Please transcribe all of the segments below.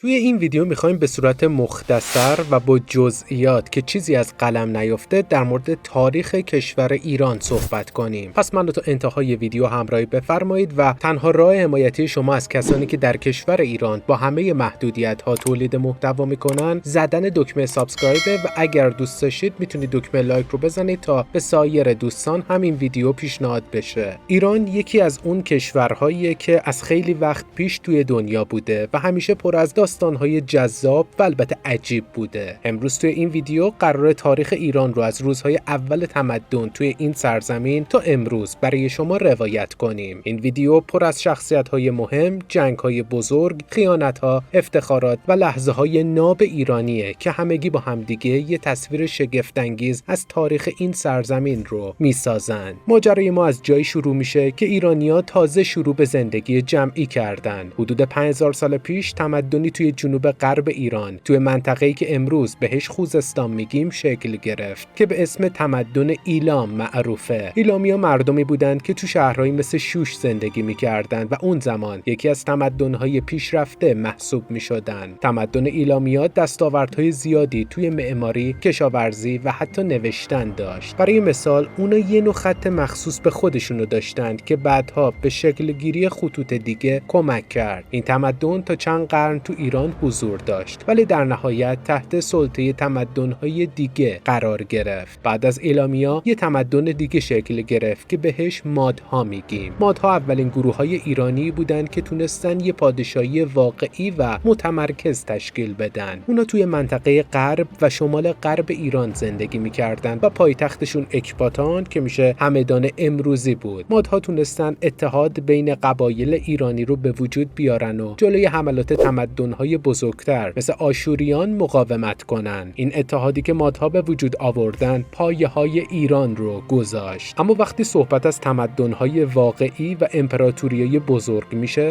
توی این ویدیو میخوایم به صورت مختصر و با جزئیات که چیزی از قلم نیفته در مورد تاریخ کشور ایران صحبت کنیم. پس من رو تا انتهای ویدیو همراهی بفرمایید و تنها راه حمایتی شما از کسانی که در کشور ایران با همه محدودیت‌ها تولید محتوا میکنن زدن دکمه سابسکرایب و اگر دوست داشتید میتونید دکمه لایک رو بزنید تا به سایر دوستان همین ویدیو پیشنهاد بشه. ایران یکی از اون کشورهاییه که از خیلی وقت پیش توی دنیا بوده و همیشه پر از داستان‌های جذاب و البته عجیب بوده. امروز توی این ویدیو قرار تاریخ ایران رو از روزهای اول تمدن توی این سرزمین تا امروز برای شما روایت کنیم. این ویدیو پر از شخصیت‌های مهم، جنگ‌های بزرگ، خیانت‌ها، افتخارات و لحظه‌های ناب ایرانیه که همگی با همدیگه یه تصویر شگفت‌انگیز از تاریخ این سرزمین رو میسازن. ماجرای ما از جایی شروع میشه که ایرانی‌ها تازه شروع به زندگی جمعی کردن. حدود 5000 سال پیش تمدنی توی جنوب غرب ایران توی منطقه‌ای که امروز بهش خوزستان میگیم شکل گرفت که به اسم تمدن ایلام معروفه. ایلامیا مردمی بودند که تو شهرهایی مثل شوش زندگی میکردند و اون زمان یکی از تمدن‌های پیشرفته محسوب میشدند. تمدن ایلامیا دستاوردهای زیادی توی معماری، کشاورزی و حتی نوشتن داشت. برای مثال اونا یه نوع خط مخصوص به خودشونو داشتند که بعدها به شکل گیری خطوط دیگه کمک کرد. این تمدن تا چند قرن تو ایران حضور داشت ولی در نهایت تحت سلطه تمدن‌های دیگه قرار گرفت. بعد از ایلامیا یه تمدن دیگه شکل گرفت که بهش مادها میگیم. مادها اولین گروه‌های ایرانی بودند که تونستن یه پادشاهی واقعی و متمرکز تشکیل بدن. اونا توی منطقه غرب و شمال غرب ایران زندگی می‌کردند و پایتختشون اکباتان که میشه همدان امروزی بود. مادها تونستن اتحاد بین قبایل ایرانی رو به وجود بیارن و جلوی حملات تمدن‌های بزرگتر مثل آشوریان مقاومت کنن. این اتحادی که مادها به وجود آوردن پایه‌های ایران رو گذاشت. اما وقتی صحبت از تمدن‌های واقعی و امپراتوریای بزرگ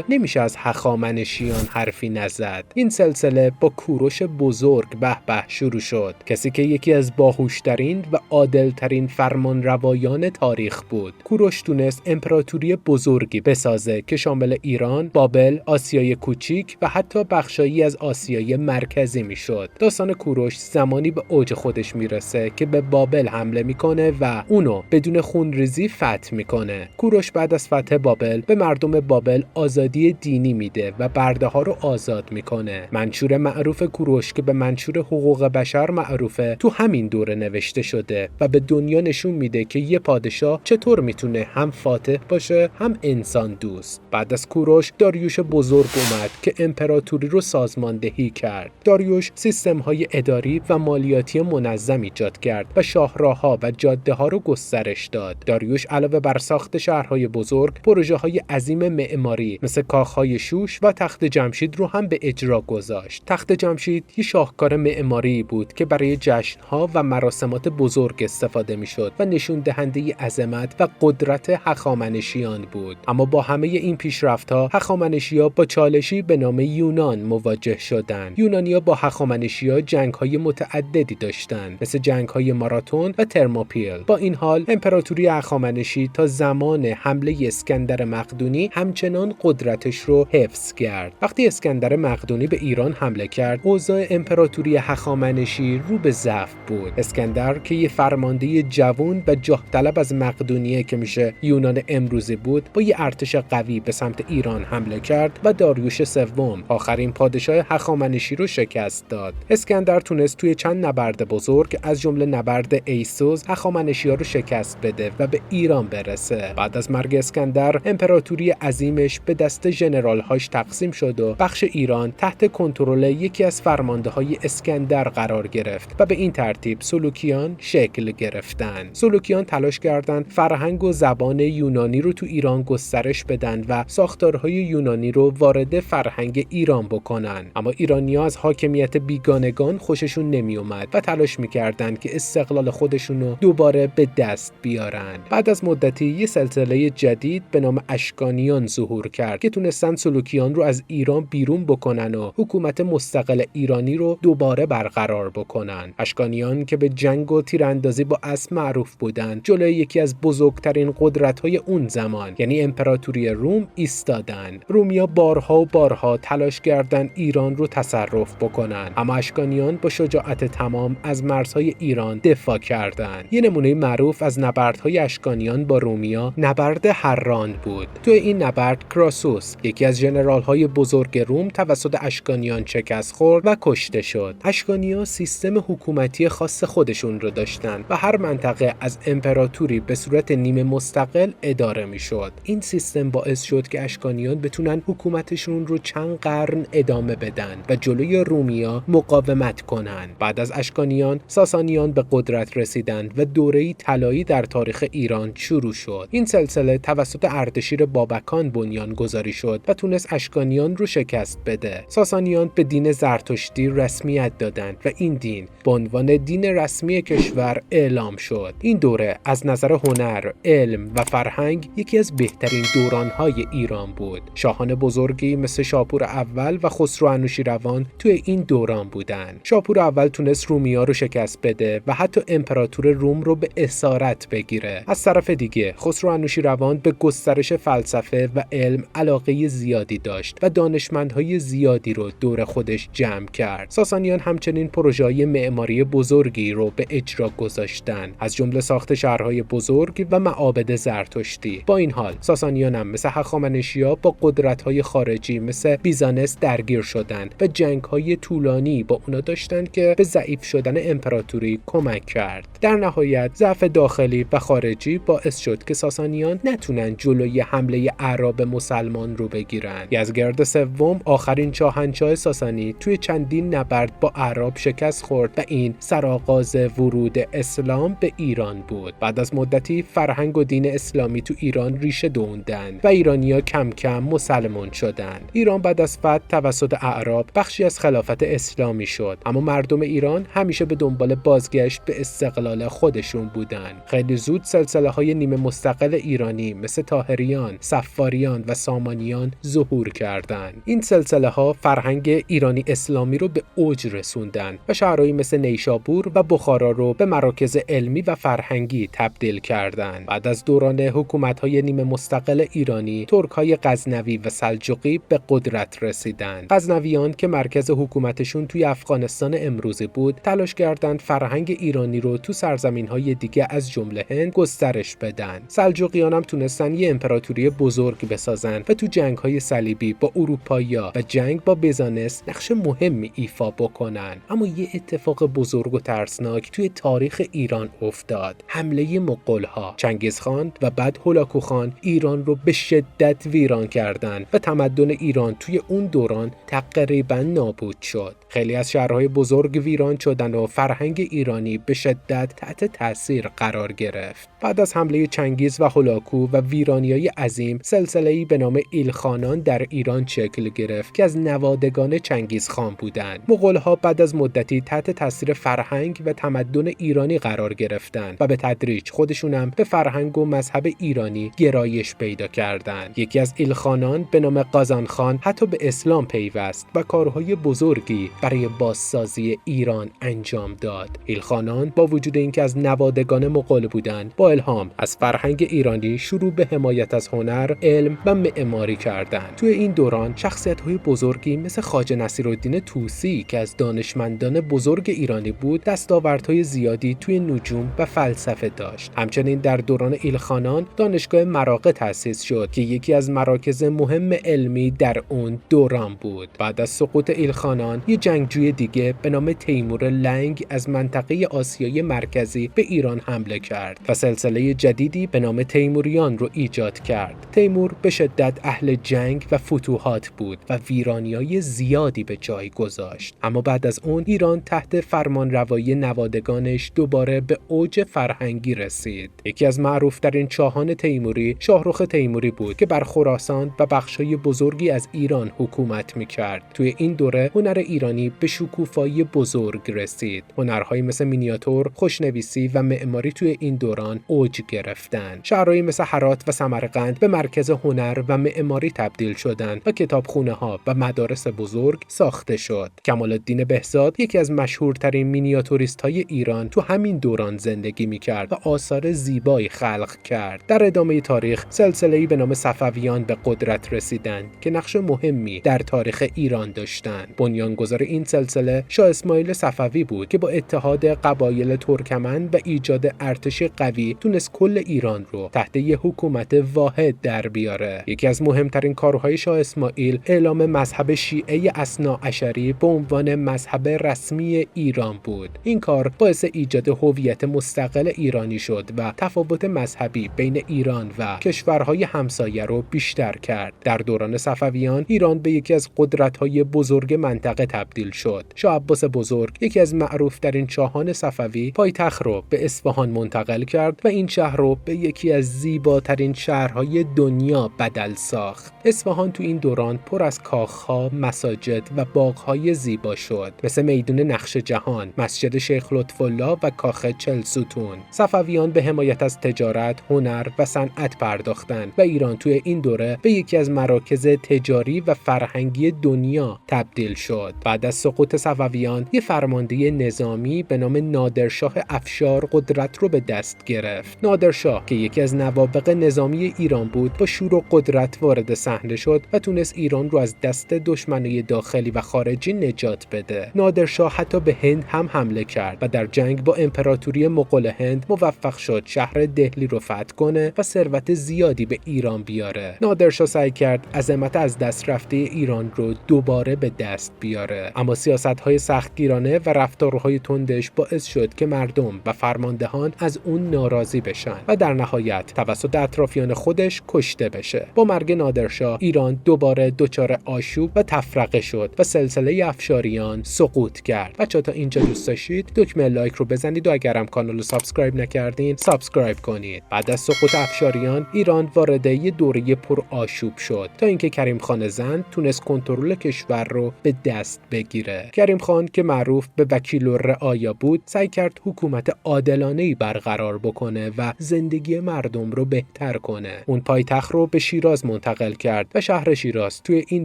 نمیشه از هخامنشیان حرفی نزد. این سلسله با کوروش بزرگ به شروع شد، کسی که یکی از باهوشترین و عادلترین فرمانروایان تاریخ بود. کوروش تونست امپراتوری بزرگی بسازه که شامل ایران، بابل، آسیای کوچیک و حتی بخشایی از آسیای مرکزی میشد. داستان کوروش زمانی به اوج خودش میرسه که به بابل حمله میکنه و اونو بدون خونریزی فتح میکنه. کوروش بعد از فتح بابل به مردم بابل آزادی دینی میده و برده ها رو آزاد میکنه. منشور معروف کوروش که به منشور حقوق بشر معروفه تو همین دوره نوشته شده و به دنیا نشون میده که یه پادشاه چطور میتونه هم فاتح باشه هم انسان دوست. بعد از کوروش داریوش بزرگ اومد که امپراتوری رو سازماندهی کرد. داریوش سیستم‌های اداری و مالیاتی منظم ایجاد کرد و شاهراه‌ها و جاده‌ها رو گسترش داد. داریوش علاوه بر ساخت شهرهای بزرگ، پروژه‌های عظیم معماری مثل کاخهای شوش و تخت جمشید رو هم به اجرا گذاشت. تخت جمشید یه شاهکار معماری بود که برای جشن‌ها و مراسمات بزرگ استفاده می‌شد و نشون دهنده عظمت و قدرت هخامنشیان بود. اما با همه این پیشرفت‌ها هخامنشی‌ها با چالشی به نام یونان مواجه شدند. یونانی‌ها با هخامنشی‌ها جنگ‌های متعددی داشتند، مثل جنگ‌های ماراتون و ترماپیل. با این حال امپراتوری هخامنشی تا زمان حمله اسکندر مقدونی همچنان قدرتش رو حفظ کرد. وقتی اسکندر مقدونی به ایران حمله کرد، اوضاع امپراتوری هخامنشی رو به ضعف بود. اسکندر که یه فرمانده جوان و جاه طلب از مقدونیه که میشه یونان امروزی بود، با یه ارتش قوی به سمت ایران حمله کرد و داریوش سوم آخرین پادشاه هخامنشی رو شکست داد. اسکندر تونست توی چند نبرد بزرگ از جمله نبرد ایسوس هخامنشی‌ها رو شکست بده و به ایران برسه. بعد از مرگ اسکندر امپراتوری عظیمش به دست ژنرال‌هاش تقسیم شد و بخش ایران تحت کنترل یکی از فرمانده‌های اسکندر قرار گرفت و به این ترتیب سلوکیان شکل گرفتند. سلوکیان تلاش کردند فرهنگ و زبان یونانی رو تو ایران گسترش بدن و ساختارهای یونانی رو وارد فرهنگ ایران بکنن. اما ایرانی‌ها از حاکمیت بیگانگان خوششون نمی اومد و تلاش می‌کردند که استقلال خودشون رو دوباره به دست بیارن. بعد از مدتی یه سلسله جدید به نام اشکانیان ظهور کرد که تونستن سلوکیان رو از ایران بیرون بکنن و حکومت مستقل ایرانی رو دوباره برقرار بکنن. اشکانیان که به جنگ و تیراندازی با اسب معروف بودند، جلوی یکی از بزرگترین قدرت‌های اون زمان یعنی امپراتوری روم ایستادن. رومیا بارها و بارها تلاش کردند شدن ایران رو تصرف بکنن، اما اشکانیان با شجاعت تمام از مرزهای ایران دفاع کردند. یه نمونه معروف از نبردهای اشکانیان با رومیا نبرد هران بود. تو این نبرد کراسوس، یکی از ژنرال‌های بزرگ روم، توسط اشکانیان شکست خورد و کشته شد. اشکانیان سیستم حکومتی خاص خودشون رو داشتن و هر منطقه از امپراتوری به صورت نیمه مستقل اداره میشد. این سیستم باعث شد که اشکانیان بتونن حکومتشون رو چند قرن ادامه بدن و جلوی رومیا مقاومت کنن. بعد از اشکانیان، ساسانیان به قدرت رسیدند و دوره‌ای طلایی در تاریخ ایران شروع شد. این سلسله توسط اردشیر بابکان بنیان گذاری شد و تونست اشکانیان رو شکست بده. ساسانیان به دین زرتشتی رسمیت دادند و این دین به عنوان دین رسمی کشور اعلام شد. این دوره از نظر هنر، علم و فرهنگ یکی از بهترین دوران‌های ایران بود. شاهان بزرگی مثل شاپور اول و خسرو انوشیروان توی این دوران بودن. شاپور اول تونست رومیا رو شکست بده و حتی امپراتور روم رو به اسارت بگیره. از طرف دیگه خسرو انوشیروان به گسترش فلسفه و علم علاقه زیادی داشت و دانشمندهای زیادی رو دور خودش جمع کرد. ساسانیان همچنین پروژه‌های معماری بزرگی رو به اجرا گذاشتن، از جمله ساخت شهرهای بزرگ و معابد زرتشتی. با این حال ساسانیان هم مثل هخامنشی‌ها با قدرت‌های خارجی مثل بیزانس درگیر شدند و جنگ‌های طولانی با اونا داشتن که به ضعیف شدن امپراتوری کمک کرد. در نهایت ضعف داخلی و خارجی باعث شد که ساسانیان نتونن جلوی حمله اعراب مسلمان رو بگیرن. یزدگرد سوم، آخرین شاهنشاه ساسانی، توی چندین نبرد با اعراب شکست خورد و این سرآغاز ورود اسلام به ایران بود. بعد از مدتی فرهنگ و دین اسلامی تو ایران ریشه دووندن و ایرانی‌ها کم کم مسلمان شدند. ایران بعد از فتح توسط اعراب بخشی از خلافت اسلامی شد، اما مردم ایران همیشه به دنبال بازگشت به استقلال خودشون بودن. خیلی زود سلسله‌های نیمه مستقل ایرانی مثل طاهریان، صفاریان و سامانیان ظهور کردند. این سلسله‌ها فرهنگ ایرانی اسلامی رو به اوج رسوندن و شهرهایی مثل نیشابور و بخارا رو به مراکز علمی و فرهنگی تبدیل کردند. بعد از دوران حکومت‌های نیمه مستقل ایرانی، ترک‌های غزنوی و سلجوقی به قدرت رسیدند. غزنویان که مرکز حکومتشون توی افغانستان امروزی بود، تلاش کردند فرهنگ ایرانی رو تو سرزمین‌های دیگه از جمله هند گسترش بدن. سلجوقیان هم تونستن یه امپراتوری بزرگ بسازن و تو جنگ‌های صلیبی با اروپایی‌ها و جنگ با بیزانس نقش مهمی ایفا بکنن. اما یه اتفاق بزرگ و ترسناک توی تاریخ ایران افتاد: حمله مغول‌ها. چنگیزخان و بعد هولاکوخان ایران رو به شدت ویران کردند و تمدن ایران توی اون دوران تقریباً نابود شد. خیلی از شهرهای بزرگ ویران شدن و فرهنگ ایرانی به شدت تحت تاثیر قرار گرفت. بعد از حمله چنگیز و هولاکو و ویرانی‌های عظیم، سلسله‌ای به نام ایلخانان در ایران شکل گرفت که از نوادگان چنگیزخان بودند. مغول‌ها بعد از مدتی تحت تاثیر فرهنگ و تمدن ایرانی قرار گرفتند و به تدریج خودشون هم به فرهنگ و مذهب ایرانی گرایش پیدا کردند. یکی از ایلخانان به نام قازانخان حتی به اسلام پیوست و کارهای بزرگی برای بازسازی ایران انجام داد. ایلخانان با وجود اینکه از نوادگان مغول بودند، با الهام از فرهنگ ایرانی شروع به حمایت از هنر، علم و معماری کردند. توی این دوران شخصیت‌های بزرگی مثل خواجه نصیرالدین طوسی که از دانشمندان بزرگ ایرانی بود، دستاوردهای زیادی توی نجوم و فلسفه داشت. همچنین در دوران ایلخانان دانشگاه مراغه تأسیس شد که یکی از مراکز مهم علمی در اون دوران بود. بعد از سقوط ایلخانان، یه جنگجوی دیگه به نام تیمور لنگ از منطقه آسیای مرکزی به ایران حمله کرد و سلسله جدیدی به نام تیموریان رو ایجاد کرد. تیمور به شدت اهل جنگ و فتوحات بود و ویرانی‌های زیادی به جای گذاشت. اما بعد از اون ایران تحت فرمانروایی نوادگانش دوباره به اوج فرهنگی رسید. یکی از معروف‌ترین شاهان تیموری شاهرخ تیموری بود که بر خراسان و بخش‌های بزرگی از ایران حکومت می‌کرد. توی این دوره هنر ایرانی به شکوفایی بزرگ رسید. هنرهایی مثل مینیاتور، خوشنویسی و معماری توی این دوران اوج گرفتند. شهرهایی مثل هرات و سمرقند به مرکز هنر و معماری تبدیل شدند و کتابخونه‌ها و مدارس بزرگ ساخته شد. کمال‌الدین بهزاد یکی از مشهورترین مینیاتوریست‌های ایران تو همین دوران زندگی می‌کرد و آثار زیبایی خلق کرد. در ادامه تاریخ سلسله‌ای به نام صفویان به قدرت رسیدند که نقش مهمی در تاریخ تاریخ ایران داشتند. بنیانگذار این سلسله شاه اسماعیل صفوی بود که با اتحاد قبایل ترکمن و ایجاد ارتش قوی تونست کل ایران رو تحت یک حکومت واحد در بیاره. یکی از مهمترین کارهای شاه اسماعیل اعلام مذهب شیعه اثناعشری به عنوان مذهب رسمی ایران بود. این کار باعث ایجاد هویت مستقل ایرانی شد و تفاوت مذهبی بین ایران و کشورهای همسایه رو بیشتر کرد. در دوران صفویان ایران به یکی از قدرت‌های بزرگ منطقه تبدیل شد. شاه عباس بزرگ، یکی از معروف‌ترین شاهان صفوی، پایتخت رو به اصفهان منتقل کرد و این شهر رو به یکی از زیباترین شهرهای دنیا بدل ساخت. اصفهان تو این دوران پر از کاخ‌ها، مساجد و باغ‌های زیبا شد، مثل میدون نقش جهان، مسجد شیخ لطف‌الله و کاخ چلستون. صفویان به حمایت از تجارت، هنر و صنعت پرداختند و ایران توی این دوره به یکی از مراکز تجاری و فرهنگی دنیا تبدیل شد. بعد از سقوط صفویان، یک فرمانده نظامی به نام نادرشاه افشار قدرت رو به دست گرفت. نادرشاه که یکی از نوابغ نظامی ایران بود، با شور و قدرت وارد صحنه شد و تونست ایران رو از دست دشمنای داخلی و خارجی نجات بده. نادرشاه حتی به هند هم حمله کرد و در جنگ با امپراتوری مغول هند موفق شد شهر دهلی رو فتح کنه و ثروت زیادی به ایران بیاره. نادرشاه سعی کرد عظمت از دست رفته ایران رو دوباره به دست بیاره، اما سیاست‌های سختگیرانه و رفتارهای تندش باعث شد که مردم و فرماندهان از اون ناراضی بشن و در نهایت توسط اطرافیان خودش کشته بشه. با مرگ نادرشاه ایران دوباره دچار آشوب و تفرقه شد و سلسله افشاریان سقوط کرد. بچه‌ها تا اینجا دوست داشتید دکمه لایک رو بزنید و اگرم کانال رو سابسکرایب نکردین سابسکرایب کنید. بعد از سقوط افشاریان ایران وارد یه دوره پر آشوب شد تا اینکه کریم خان زند تونست کنترل کشور رو به دست بگیره. کریم خان که معروف به وکیل الرعایا بود، سعی کرد حکومت عادلانه‌ای برقرار بکنه و زندگی مردم رو بهتر کنه. اون پایتخت رو به شیراز منتقل کرد و شهر شیراز توی این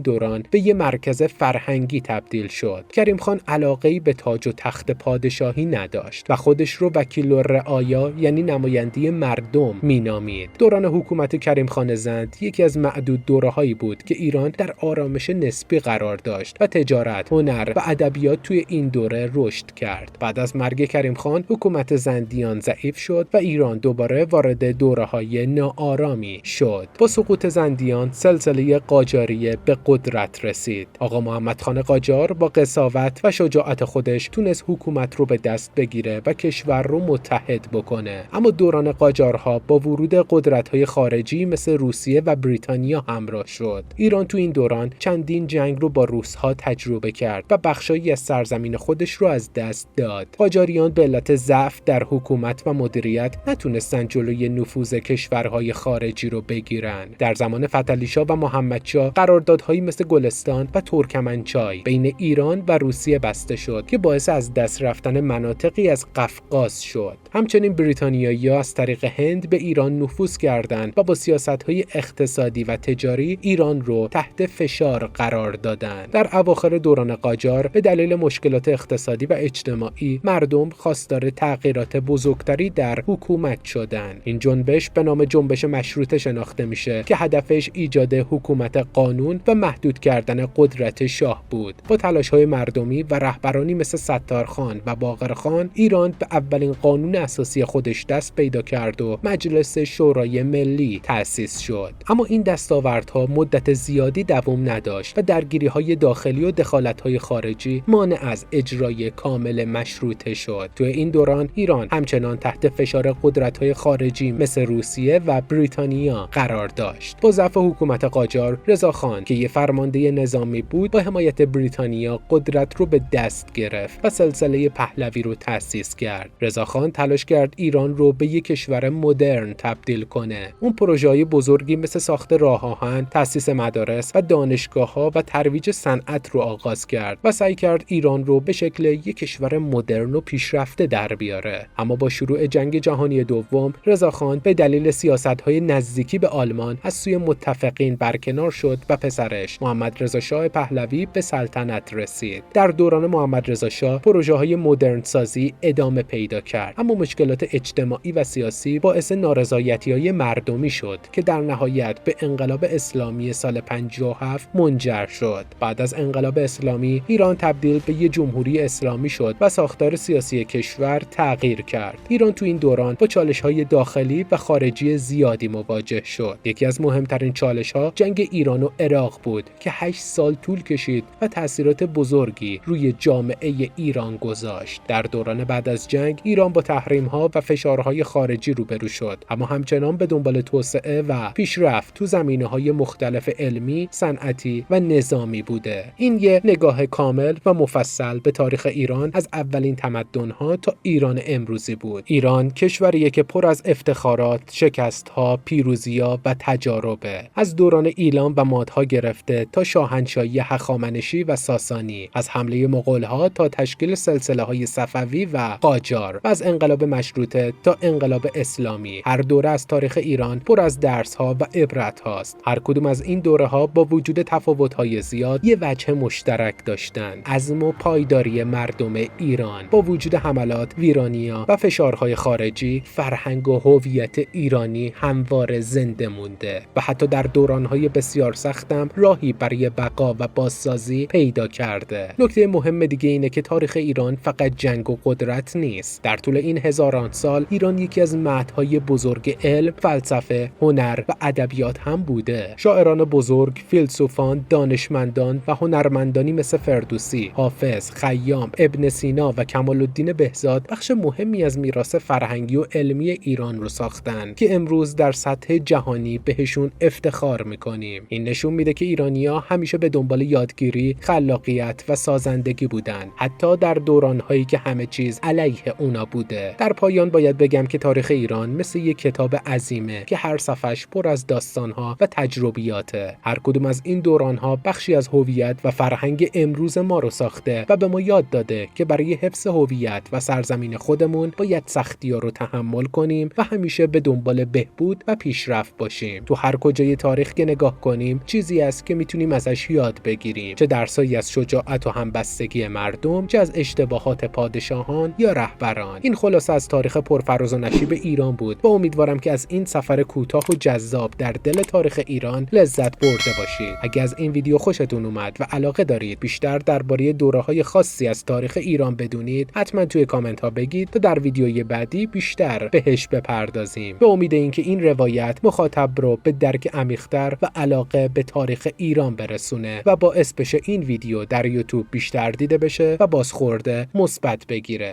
دوران به یه مرکز فرهنگی تبدیل شد. کریم خان علاقه‌ای به تاج و تخت پادشاهی نداشت و خودش رو وکیل الرعایا یعنی نماینده مردم مینامید. دوران حکومت کریم خان زند یکی از معدود دوره‌هایی بود که ایران در آرامش نسبی قرار داشت و تجارت، هنر و ادبیات توی این دوره رشد کرد. بعد از مرگ کریم خان حکومت زندیان ضعیف شد و ایران دوباره وارد دوره‌های ناآرامی شد. با سقوط زندیان سلسله قاجاریه به قدرت رسید. آقا محمد خان قاجار با قساوت و شجاعت خودش تونست حکومت رو به دست بگیره و کشور رو متحد بکنه. اما دوران قاجارها با ورود قدرت‌های خارجی مثل روسیه و بریتانیا همراه شد. ایران تو این دوران چندین جنگ رو با روس‌ها تجربه کرد و بخشایی از سرزمین خودش رو از دست داد. قاجاریان به علت ضعف در حکومت و مدیریت نتونستن جلوی نفوذ کشورهای خارجی رو بگیرن. در زمان فتحعلی‌شاه و محمدشاه قراردادهایی مثل گلستان و ترکمنچای بین ایران و روسیه بسته شد که باعث از دست رفتن مناطقی از قفقاز شد. همچنین بریتانیایی‌ها از طریق هند به ایران نفوذ کردند و با سیاست‌های اقتصادی و تجاری ایران رو تحت فشار قرار دادند. در اواخر دوران قاجار به دلیل مشکلات اقتصادی و اجتماعی مردم خواستار تغییرات بزرگتری در حکومت شدند. این جنبش به نام جنبش مشروطه شناخته میشه که هدفش ایجاد حکومت قانون و محدود کردن قدرت شاه بود. با تلاش‌های مردمی و رهبرانی مثل ستارخان و باقرخان ایران به اولین قانون اساسی خودش دست پیدا کرد و مجلس شورای ملی تأسیس شد. اما این دستاوردها مدت زیادی دوام نداشت و درگیری‌های داخلی و دخالت‌های خارجی مانع از اجرای کامل مشروطه شد. تو این دوران ایران همچنان تحت فشار قدرت‌های خارجی مثل روسیه و بریتانیا قرار داشت. با ضعف حکومت قاجار، رضاخان که یه فرمانده نظامی بود با حمایت بریتانیا قدرت رو به دست گرفت و سلسله پهلوی رو تأسیس کرد. رضاخان تلاش کرد ایران رو به یک کشور مدرن تبدیل کنه. اون پروژه‌های بزرگی مثل ساخت راه‌آهن، تأسیس مدارس و دانشگاه‌ها و ترویج صنعت رو آغاز کرد و سعی کرد ایران رو به شکل یک کشور مدرن و پیشرفته در بیاره. اما با شروع جنگ جهانی دوم رضاخان به دلیل سیاست‌های نزدیکی به آلمان از سوی متفقین برکنار شد و پسرش محمد رضا شاه پهلوی به سلطنت رسید. در دوران محمد رضا شاه پروژه‌های مدرن سازی ادامه پیدا کرد، اما مشکلات اجتماعی و سیاسی باعث نارضایتی‌های مردمی شد که در نهایت به انقلاب اسلامی سال 57 منجر منفجر شد. بعد از انقلاب اسلامی ایران تبدیل به یک جمهوری اسلامی شد و ساختار سیاسی کشور تغییر کرد. ایران تو این دوران با چالش‌های داخلی و خارجی زیادی مواجه شد. یکی از مهمترین چالش‌ها جنگ ایران و عراق بود که 8 سال طول کشید و تأثیرات بزرگی روی جامعه ایران گذاشت. در دوران بعد از جنگ ایران با تحریم‌ها و فشارهای خارجی روبرو شد، اما همچنان به دنبال توسعه و پیشرفت تو زمینه‌های مختلف علمی، صنعتی و نظامی بوده. این یه نگاه کامل و مفصل به تاریخ ایران از اولین تمدن‌ها تا ایران امروزی بود. ایران کشوریه که پر از افتخارات، شکست‌ها، پیروزی‌ها و تجاربه. از دوران ایلام و مادها گرفته تا شاهنشاهی هخامنشی و ساسانی، از حمله مغول‌ها تا تشکیل سلسله‌های صفوی و قاجار و از انقلاب مشروطه تا انقلاب اسلامی. هر دوره از تاریخ ایران پر از درس‌ها و عبرت‌هاست. هر کدوم از این دوره‌ها با وجود تفاوت‌های زیاد یه وجه مشترک داشتن: عزم و پایداری مردم ایران. با وجود حملات، ویرانی‌ها و فشارهای خارجی، فرهنگ و هویت ایرانی همواره زنده مونده و حتی در دوران‌های بسیار سختم راهی برای بقا و بازسازی پیدا کرده. نکته مهم دیگه اینه که تاریخ ایران فقط جنگ و قدرت نیست. در طول این هزاران سال ایران یکی از مهدهای بزرگ علم، فلسفه، هنر و ادبیات هم بوده. شاعران بزرگ، فیلسوفان، دانشمندان و هنرمندانی مثل فردوسی، حافظ، خیام، ابن سینا و کمال الدین بهزاد بخش مهمی از میراث فرهنگی و علمی ایران رو ساختن که امروز در سطح جهانی بهشون افتخار میکنیم. این نشون میده که ایرانی‌ها همیشه به دنبال یادگیری، خلاقیت و سازندگی بودن، حتی در دوران‌هایی که همه چیز علیه اونا بوده. در پایان باید بگم که تاریخ ایران مثل یک کتاب عظیمه که هر صفحه‌اش پر از داستان‌ها و تجربیاته. هر کدوم از این دوران‌ها بخشی از هویت و فرهنگ امروز ما رو ساخته و به ما یاد داده که برای حفظ هویت و سرزمین خودمون باید سختی‌ها رو تحمل کنیم و همیشه به دنبال بهبود و پیشرفت باشیم. تو هر کجای تاریخ که نگاه کنیم چیزی است که میتونیم ازش یاد بگیریم، چه درسایی از شجاعت و همبستگی مردم، چه از اشتباهات پادشاهان یا رهبران. این خلاصه از تاریخ پرفراز و نشیب ایران بود و امیدوارم که از این سفر کوتاه و جذاب در دل تاریخ ایران لذت برده باشید. اگه از این ویدیو خوشتون اومد و علاقه دارید بیشتر درباره دوره‌های خاصی از تاریخ ایران بدونید، حتما توی کامنت ها بگید تا در ویدیوی بعدی بیشتر بهش بپردازیم. به امید اینکه این روایت مخاطب رو به درک عمیق‌تر و علاقه به تاریخ ایران برسونه و باعث بشه این ویدیو در یوتیوب بیشتر دیده بشه و بازخورد مثبت بگیره.